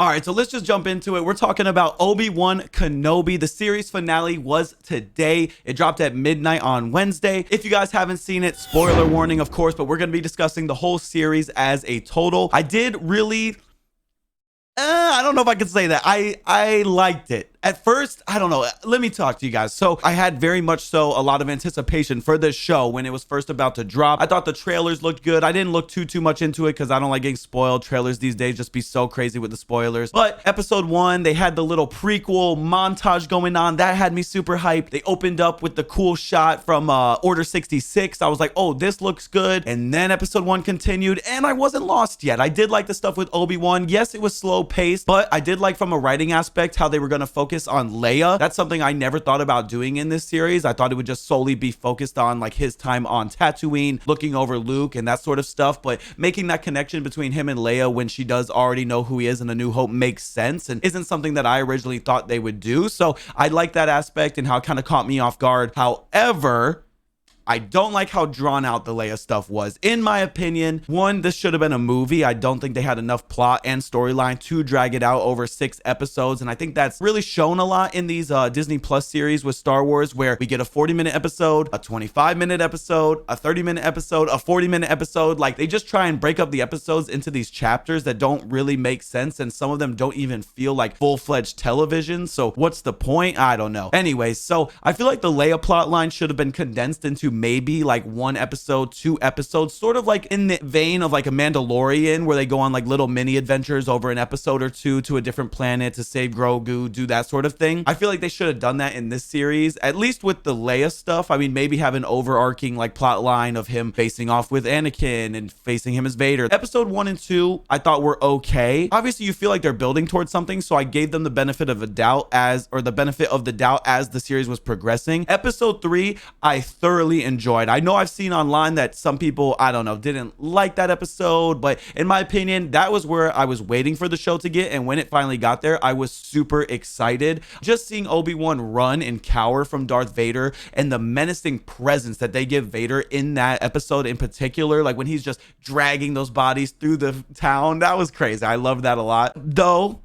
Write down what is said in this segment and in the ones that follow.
All right, so let's just jump into it. We're talking about Obi-Wan Kenobi. The series finale was today. It dropped at midnight on Wednesday. If you guys haven't seen it, spoiler warning, of course, but we're going to be discussing the whole series as a total. I did really... I don't know if I can say that. I liked it. At first, I don't know. Let me talk to you guys. So I had very much so a lot of anticipation for this show when it was first about to drop. I thought the trailers looked good. I didn't look too much into it because I don't like getting spoiled. Trailers these days just be so crazy with the spoilers. But episode 1, they had the little prequel montage going on. That had me super hyped. They opened up with the cool shot from Order 66. I was like, oh, this looks good. And then episode 1 continued and I wasn't lost yet. I did like the stuff with Obi-Wan. Yes, it was slow paced, but I did like from a writing aspect how they were going to focus on Leia. That's something I never thought about doing in this series. I thought it would just solely be focused on like his time on Tatooine, looking over Luke and that sort of stuff, but making that connection between him and Leia when she does already know who he is in A New Hope makes sense and isn't something that I originally thought they would do. So I like that aspect and how it kind of caught me off guard. However, I don't like how drawn out the Leia stuff was. In my opinion, one, this should have been a movie. I don't think they had enough plot and storyline to drag it out over 6 episodes. And I think that's really shown a lot in these Disney Plus series with Star Wars, where we get a 40-minute episode, a 25-minute episode, a 30-minute episode, a 40-minute episode. Like, they just try and break up the episodes into these chapters that don't really make sense. And some of them don't even feel like full-fledged television. So what's the point? I don't know. Anyways, so I feel like the Leia plot line should have been condensed into maybe like 1 episode, 2 episodes, sort of like in the vein of like a Mandalorian, where they go on like little mini adventures over an episode or 2 to a different planet to save Grogu, do that sort of thing. I feel like they should have done that in this series, at least with the Leia stuff. I mean, maybe have an overarching like plot line of him facing off with Anakin and facing him as Vader. Episode 1 and 2 I thought were okay. Obviously you feel like they're building towards something, so I gave them the benefit of a doubt as the series was progressing. Episode 3 I thoroughly enjoyed. I know I've seen online that some people, I don't know, didn't like that episode, but in my opinion, that was where I was waiting for the show to get, and when it finally got there, I was super excited. Just seeing Obi-Wan run and cower from Darth Vader and the menacing presence that they give Vader in that episode in particular, like when he's just dragging those bodies through the town, that was crazy. I love that a lot. Though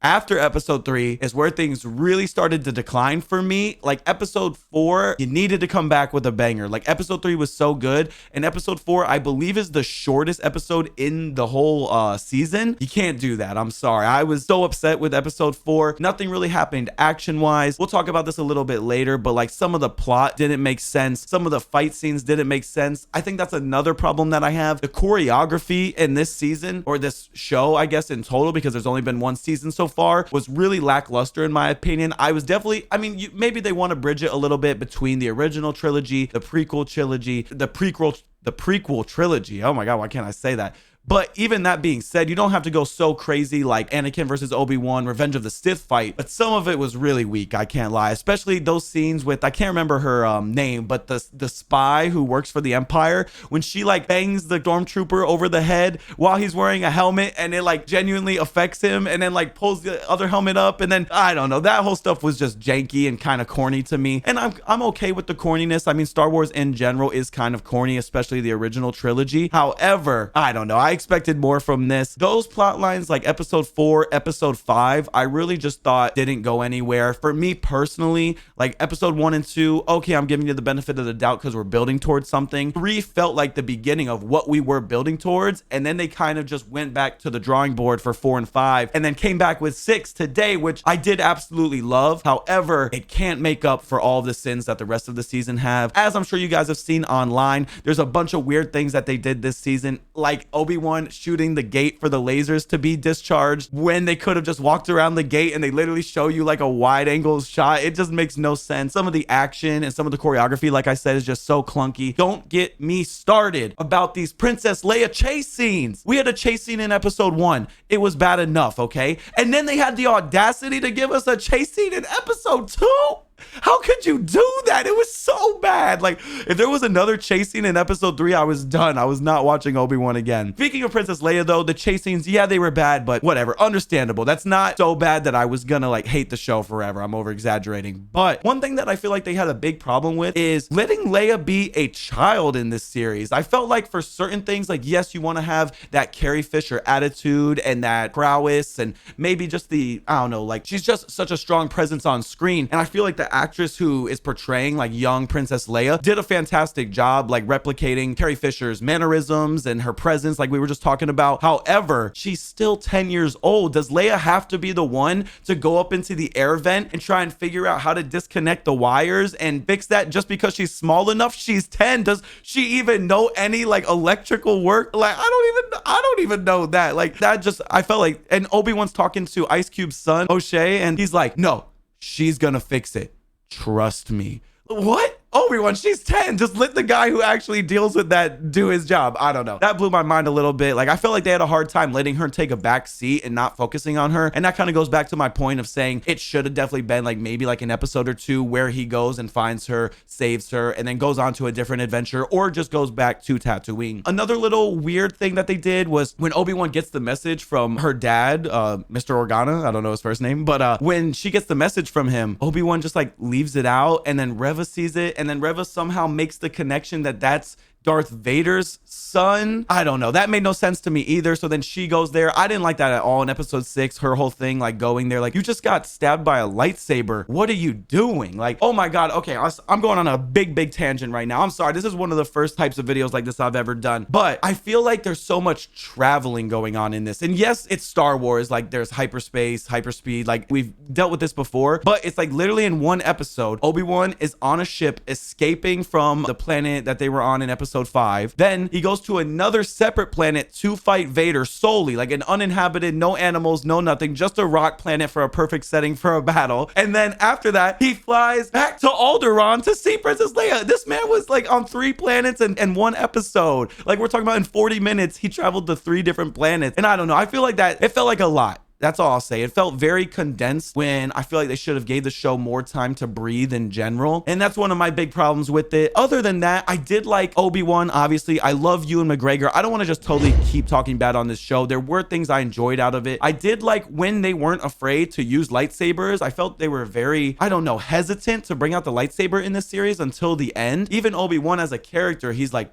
after episode 3 is where things really started to decline for me. Like episode 4, you needed to come back with a banger. Like episode 3 was so good, and episode 4 I believe is the shortest episode in the whole season. You can't do that. I'm sorry. I was so upset with episode 4. Nothing really happened action wise. We'll talk about this a little bit later, but like some of the plot didn't make sense. Some of the fight scenes didn't make sense. I think that's another problem that I have. The choreography in this season, or this show I guess in total, because there's only been 1 season so far, was really lackluster in my opinion. I was definitely, I mean, maybe they want to bridge it a little bit between the original trilogy, the prequel trilogy, the prequel trilogy. Oh my God, why can't I say that? But even that being said, you don't have to go so crazy like Anakin versus Obi-Wan, Revenge of the Sith fight, but some of it was really weak, I can't lie. Especially those scenes with, I can't remember her name, but the spy who works for the Empire, when she like bangs the stormtrooper over the head while he's wearing a helmet, and it like genuinely affects him, and then like pulls the other helmet up, and then I don't know, that whole stuff was just janky and kind of corny to me. And I'm okay with the corniness. I mean, Star Wars in general is kind of corny, especially the original trilogy. However, I don't know, I expected more from this. Those plot lines like episode 4, episode 5, I really just thought didn't go anywhere. For me personally, like episode 1 and 2, okay, I'm giving you the benefit of the doubt because we're building towards something. 3 felt like the beginning of what we were building towards, and then they kind of just went back to the drawing board for 4 and 5, and then came back with 6 today, which I did absolutely love. However, it can't make up for all the sins that the rest of the season have. As I'm sure you guys have seen online, there's a bunch of weird things that they did this season, like Obi-Wan shooting the gate for the lasers to be discharged when they could have just walked around the gate, and they literally show you like a wide angle shot. It just makes no sense. Some of the action and some of the choreography, like I said, is just so clunky. Don't get me started about these Princess Leia chase scenes. We had a chase scene in episode 1. It was bad enough, okay? And then they had the audacity to give us a chase scene in episode 2. How could you do that? It was so bad. Like, if there was another chase scene in episode 3, I was done. I was not watching Obi-Wan again. Speaking of Princess Leia, though, the chase scenes, yeah, they were bad, but whatever. Understandable. That's not so bad that I was gonna like hate the show forever. I'm over exaggerating. But one thing that I feel like they had a big problem with is letting Leia be a child in this series. I felt like for certain things, like, yes, you want to have that Carrie Fisher attitude and that prowess and maybe just the, I don't know, like, she's just such a strong presence on screen. And I feel like the actress who is portraying like young Princess Leia did a fantastic job, like replicating Carrie Fisher's mannerisms and her presence, like we were just talking about. However, she's still 10 years old. Does Leia have to be the one to go up into the air vent and try and figure out how to disconnect the wires and fix that just because she's small enough? She's 10. Does she even know any like electrical work? Like, I don't even know that. Like, that just, I felt like, and Obi-Wan's talking to Ice Cube's son, O'Shea, and he's like, no, she's gonna fix it. Trust me. What? Obi-Wan, she's 10. Just let the guy who actually deals with that do his job. I don't know. That blew my mind a little bit. Like, I felt like they had a hard time letting her take a back seat and not focusing on her. And that kind of goes back to my point of saying it should have definitely been like maybe like an episode or two where he goes and finds her, saves her, and then goes on to a different adventure or just goes back to Tatooine. Another little weird thing that they did was when Obi-Wan gets the message from her dad, Mr. Organa, I don't know his first name, but when she gets the message from him, Obi-Wan just like leaves it out, and then Reva sees it, and then Reva somehow makes the connection that that's Darth Vader's son. I don't know. That made no sense to me either. So then she goes there. I didn't like that at all in episode 6. Her whole thing, like going there, like, you just got stabbed by a lightsaber. What are you doing? Like, oh my God. Okay, I'm going on a big tangent right now. I'm sorry. This is one of the first types of videos like this I've ever done. But I feel like there's so much traveling going on in this. And yes, it's Star Wars. Like, there's hyperspace, hyperspeed. Like, we've dealt with this before. But it's like literally in one episode, Obi-Wan is on a ship escaping from the planet that they were on in episode 5. Then he goes to another separate planet to fight Vader solely, like an uninhabited, no animals, no nothing, just a rock planet for a perfect setting for a battle. And then after that, he flies back to Alderaan to see Princess Leia. This man was like on 3 planets and one episode. Like, we're talking about in 40 minutes, he traveled to 3 different planets. And I don't know, I feel like that, it felt like a lot. That's all I'll say. It felt very condensed when I feel like they should have gave the show more time to breathe in general. And that's one of my big problems with it. Other than that, I did like Obi-Wan. Obviously, I love Ewan McGregor. I don't want to just totally keep talking bad on this show. There were things I enjoyed out of it. I did like when they weren't afraid to use lightsabers. I felt they were very, I don't know, hesitant to bring out the lightsaber in this series until the end. Even Obi-Wan as a character, he's like,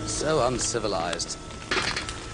so uncivilized.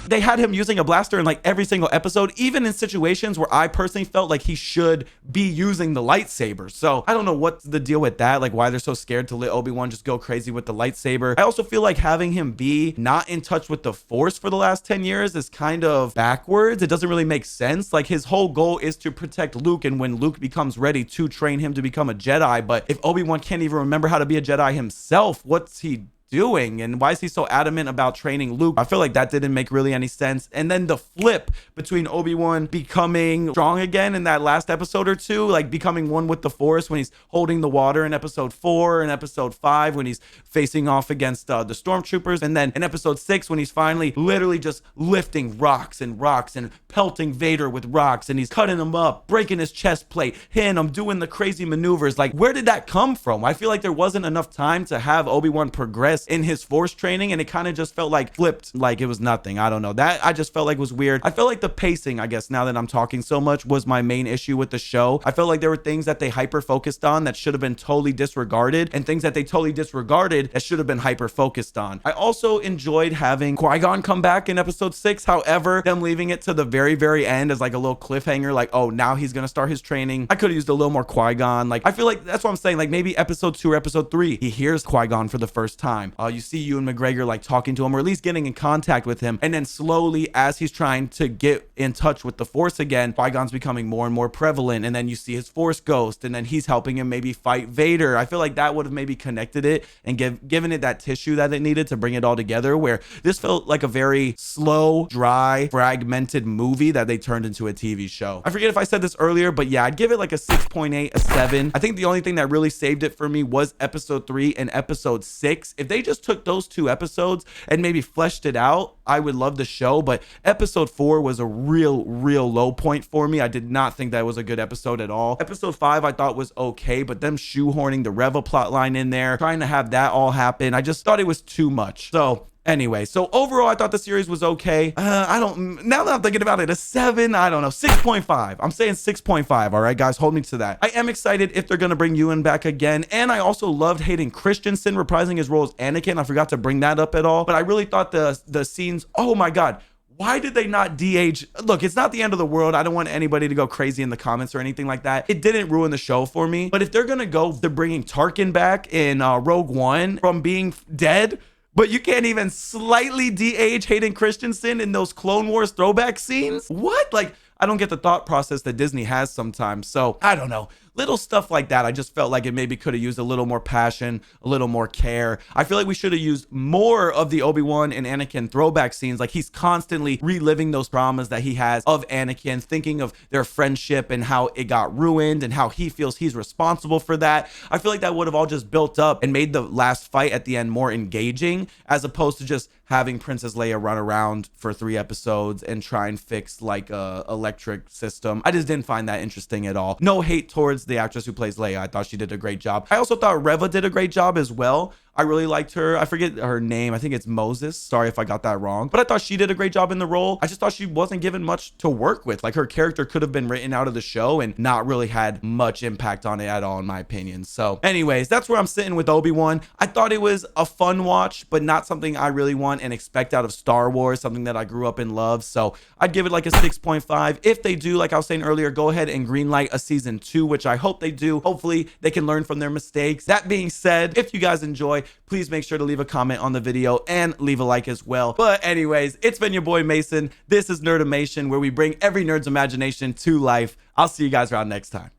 They had him using a blaster in like every single episode, even in situations where I personally felt like he should be using the lightsaber. So I don't know what's the deal with that, like why they're so scared to let Obi-Wan just go crazy with the lightsaber. I also feel like having him be not in touch with the Force for the last 10 years is kind of backwards. It doesn't really make sense. Like, his whole goal is to protect Luke, and when Luke becomes ready to train him to become a Jedi. But if Obi-Wan can't even remember how to be a Jedi himself, what's he doing? And why is he so adamant about training Luke? I feel like that didn't make really any sense. And then the flip between Obi-Wan becoming strong again in that last episode or two, like becoming one with the Force when he's holding the water in episode 4 and episode 5 when he's facing off against the stormtroopers, and then in episode 6 when he's finally literally just lifting rocks and pelting Vader with rocks, and he's cutting him up, breaking his chest plate, hitting him, doing the crazy maneuvers. Like, where did that come from? I feel like there wasn't enough time to have Obi-Wan progress in his Force training, and it kind of just felt like flipped, like it was nothing. I don't know, that I just felt like was weird. I felt like the pacing, I guess now that I'm talking so much, was my main issue with the show. I felt like there were things that they hyper focused on that should have been totally disregarded, and things that they totally disregarded that should have been hyper focused on. I also enjoyed having Qui-Gon come back in episode 6. However, them leaving it to the very end as like a little cliffhanger, like, oh, now he's gonna start his training. I could have used a little more Qui-Gon. Like, I feel like that's what I'm saying, like maybe episode 2 or episode 3, he hears Qui-Gon for the first time. You see Ewan McGregor like talking to him, or at least getting in contact with him, and then slowly, as he's trying to get in touch with the Force again, Qui-Gon's becoming more and more prevalent, and then you see his Force ghost, and then he's helping him maybe fight Vader. I feel like that would have maybe connected it and given it that tissue that it needed to bring it all together, where this felt like a very slow, dry, fragmented movie that they turned into a TV show. I forget if I said this earlier, but yeah, I'd give it like a 6.8, a 7. I think the only thing that really saved it for me was episode 3 and episode 6. If they they just took those 2 episodes and maybe fleshed it out, I would love the show. But episode 4 was a real low point for me. I did not think that was a good episode at all. Episode 5 I thought was okay, but them shoehorning the Reva plotline in there, trying to have that all happen, I just thought it was too much. So anyway, so overall, I thought the series was okay. Now that I'm thinking about it, a 7, I don't know, 6.5. I'm saying 6.5. All right, guys, hold me to that. I am excited if they're going to bring Ewan back again. And I also loved Hayden Christensen reprising his role as Anakin. I forgot to bring that up at all, but I really thought the scenes, oh my God. Why did they not de-age? Look, it's not the end of the world. I don't want anybody to go crazy in the comments or anything like that. It didn't ruin the show for me. But if they're going to go to bringing Tarkin back in Rogue One from being dead, but you can't even slightly de-age Hayden Christensen in those Clone Wars throwback scenes? What? Like, I don't get the thought process that Disney has sometimes. So I don't know. Little stuff like that, I just felt like it maybe could have used a little more passion, a little more care. I feel like we should have used more of the Obi-Wan and Anakin throwback scenes. Like, he's constantly reliving those traumas that he has of Anakin, thinking of their friendship and how it got ruined and how he feels he's responsible for that. I feel like that would have all just built up and made the last fight at the end more engaging, as opposed to just having Princess Leia run around for 3 episodes and try and fix like a electric system. I just didn't find that interesting at all. No hate towards the actress who plays Leia. I thought she did a great job. I also thought Reva did a great job as well. I really liked her. I forget her name. I think it's Moses. Sorry if I got that wrong. But I thought she did a great job in the role. I just thought she wasn't given much to work with. Like, her character could have been written out of the show and not really had much impact on it at all, in my opinion. So anyways, that's where I'm sitting with Obi-Wan. I thought it was a fun watch, but not something I really want and expect out of Star Wars, something that I grew up in love. So I'd give it like a 6.5. If they do, like I was saying earlier, go ahead and greenlight a season 2, which I hope they do. Hopefully they can learn from their mistakes. That being said, if you guys enjoy, please make sure to leave a comment on the video and leave a like as well. But anyways, it's been your boy Mason. This is Nerdimation, where we bring every nerd's imagination to life. I'll see you guys around next time.